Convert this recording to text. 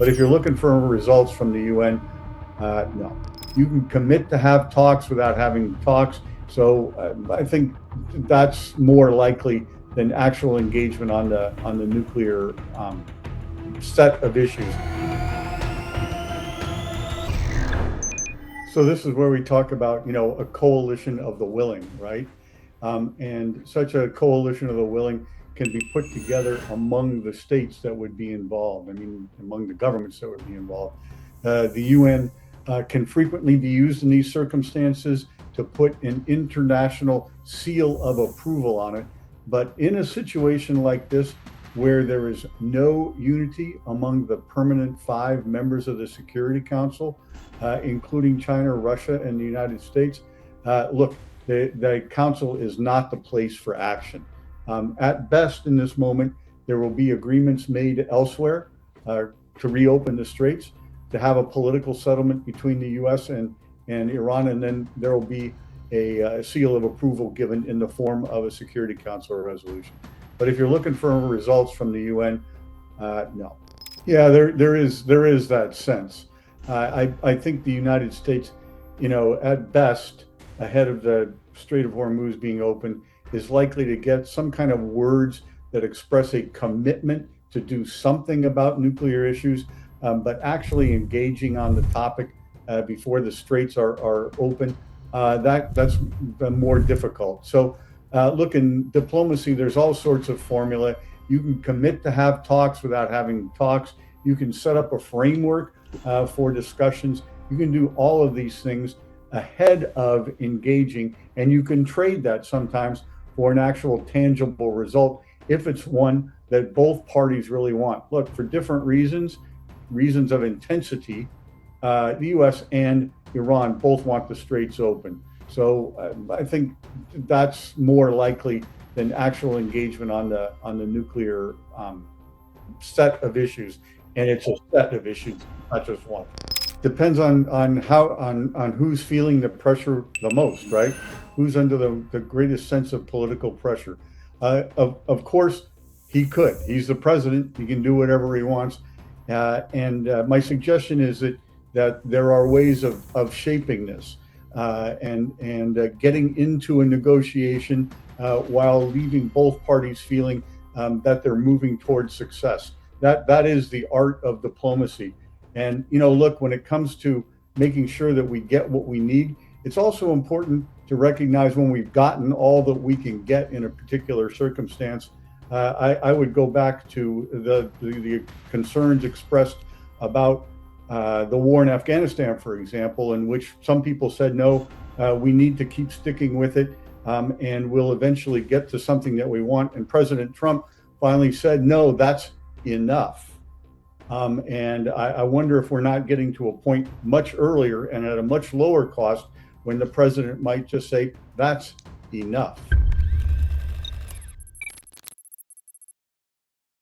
But if you're looking for results from the UN, no. You can commit to have talks without having talks. So I think that's more likely than actual engagement on the nuclear set of issues. So this is where we talk about, a coalition of the willing, right? And such a coalition of the willing can be put together among the states that would be involved. Among the governments that would be involved. The UN can frequently be used in these circumstances to put an international seal of approval on it. But in a situation like this, where there is no unity among the permanent 5 members of the Security Council, including China, Russia, and the United States, look, the Council is not the place for action. At best, in this moment, there will be agreements made elsewhere to reopen the straits, to have a political settlement between the U.S. and Iran, and then there will be a seal of approval given in the form of a Security Council resolution. But if you're looking for results from the UN, no. Yeah, there is that sense. I think the United States, at best, ahead of the Strait of Hormuz being open, is likely to get some kind of words that express a commitment to do something about nuclear issues, but actually engaging on the topic before the straits are open, that's more difficult. So look, in diplomacy, there's all sorts of formula. You can commit to have talks without having talks. You can set up a framework for discussions. You can do all of these things ahead of engaging, and you can trade that sometimes for an actual tangible result if it's one that both parties really want. Look, for different reasons of intensity, the U.S. and Iran both want the straits open. So I think that's more likely than actual engagement on the nuclear set of issues, and it's a set of issues, not just one. Depends on who's feeling the pressure the most, right? Who's under the greatest sense of political pressure. Of course, he could. He's the president. He can do whatever he wants. And my suggestion is that there are ways of shaping this and getting into a negotiation while leaving both parties feeling that they're moving towards success. That is the art of diplomacy. And, look, when it comes to making sure that we get what we need, it's also important to recognize when we've gotten all that we can get in a particular circumstance. I would go back to the concerns expressed about the war in Afghanistan, for example, in which some people said, no, we need to keep sticking with it, and we'll eventually get to something that we want. And President Trump finally said, no, that's enough. And I wonder if we're not getting to a point much earlier and at a much lower cost when the president might just say, that's enough.